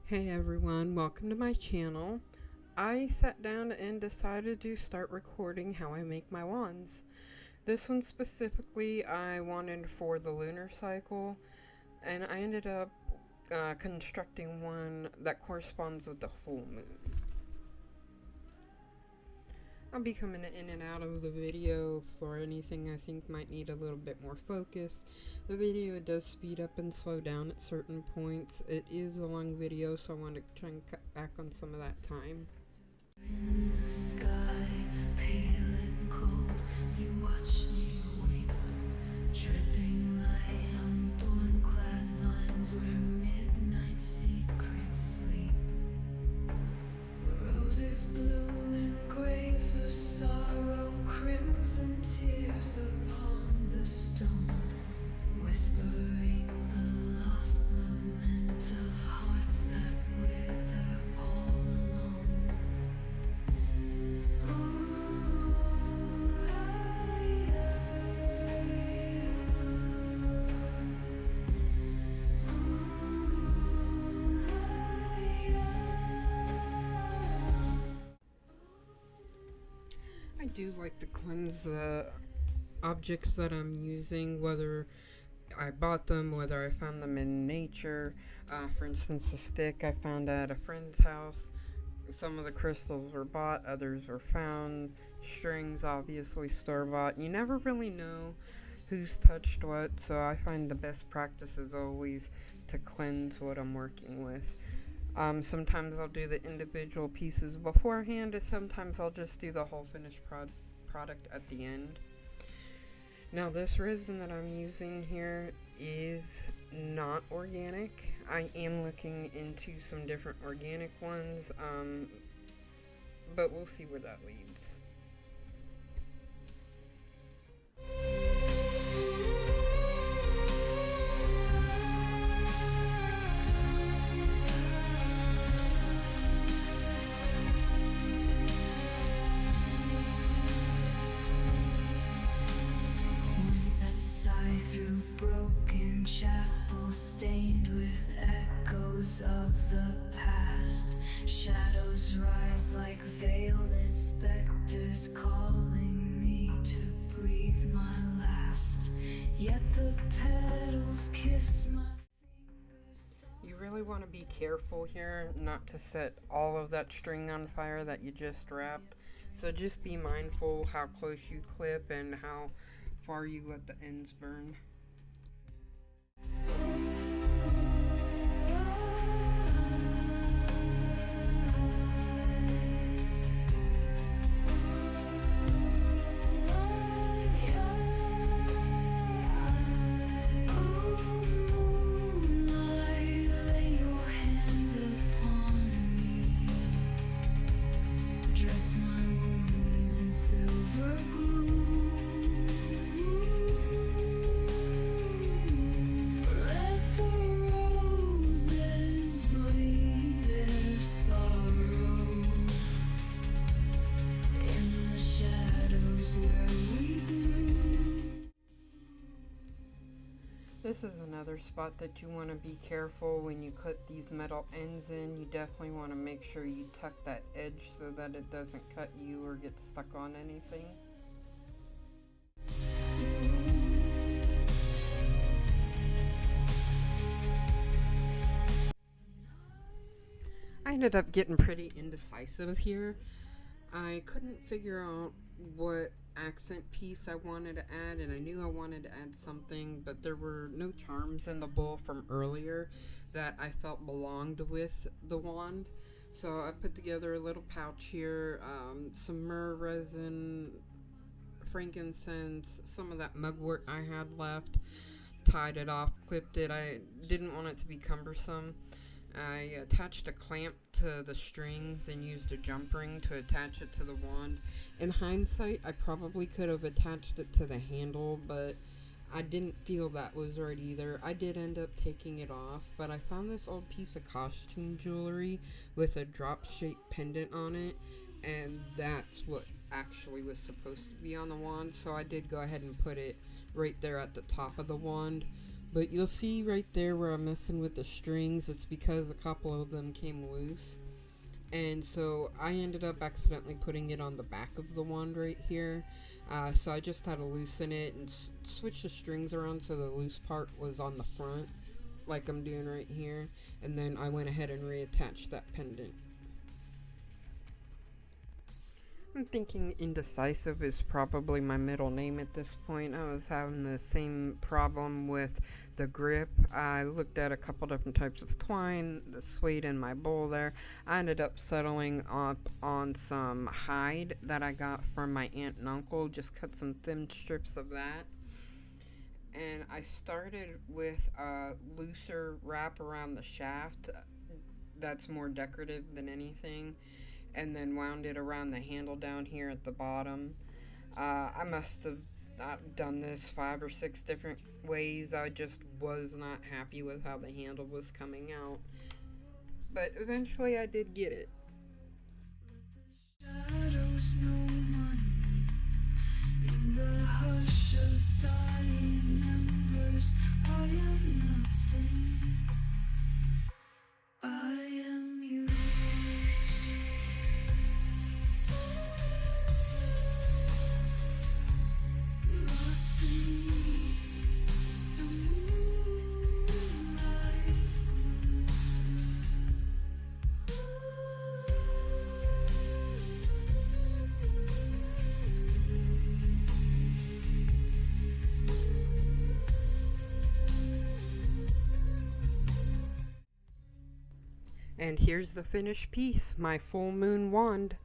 Hey everyone, welcome to my channel. I sat down and decided to start recording how I make my wands. This one specifically I wanted for the lunar cycle, and I ended up constructing one that corresponds with the full moon. I'll be coming in and out of the video for anything I think might need a little bit more focus. The video does speed up and slow down at certain points. It is a long video, so I want to try and cut back on some of that time. In the sky, pale and cold, you watch me weep. Dripping light on thorn-clad vines where midnight secrets sleep. Roses bloom in graves of sorrow, crimson tears upon the stone, whispering the lost lament of hearts that wither all alone. I do like to cleanse the objects that I'm using, whether I bought them, whether I found them in nature. For instance, a stick I found at a friend's house. Some of the crystals were bought, others were found. Strings, obviously store-bought. You never really know who's touched what, so I find the best practice is always to cleanse what I'm working with. Sometimes I'll do the individual pieces beforehand, and sometimes I'll just do the whole finished product at the end. Now, this resin that I'm using here is not organic. I am looking into some different organic ones, but we'll see where that leads. Through broken chapels stained with echoes of the past, shadows rise like veiled specters calling me to breathe my last. Yet the petals kiss my fingers. You really want to be careful here not to set all of that string on fire that you just wrapped. So just be mindful how close you clip and how far you let the ends burn. This is another spot that you want to be careful when you clip these metal ends in. You definitely want to make sure you tuck that edge so that it doesn't cut you or get stuck on anything. I ended up getting pretty indecisive here. I couldn't figure out what accent piece I wanted to add, and I knew I wanted to add something, but there were no charms in the bowl from earlier that I felt belonged with the wand. So I put together a little pouch here, some myrrh resin, frankincense, some of that mugwort I had left, tied it off, clipped it. I didn't want it to be cumbersome. I attached a clamp to the strings and used a jump ring to attach it to the wand. In hindsight, I probably could have attached it to the handle, but I didn't feel that was right either. I did end up taking it off, but I found this old piece of costume jewelry with a drop-shaped pendant on it, and that's what actually was supposed to be on the wand, so I did go ahead and put it right there at the top of the wand. But you'll see right there where I'm messing with the strings, it's because a couple of them came loose. And so I ended up accidentally putting it on the back of the wand right here. So I just had to loosen it and switch the strings around so the loose part was on the front, like I'm doing right here. And then I went ahead and reattached that pendant. I'm thinking indecisive is probably my middle name at this point. I was having the same problem with the grip. I looked at a couple different types of twine, the suede in my bowl there. I ended up settling up on some hide that I got from my aunt and uncle. Just cut some thin strips of that. And I started with a looser wrap around the shaft that's more decorative than anything, and then wound it around the handle down here at the bottom. I must have done this 5 or 6 different ways. I just was not happy with how the handle was coming out. But eventually I did get it. Shadows know my name. In the hush of dying embers, I am nothing. I am you. Lost beneath the moonlight's And here's the finished piece, my full moon wand.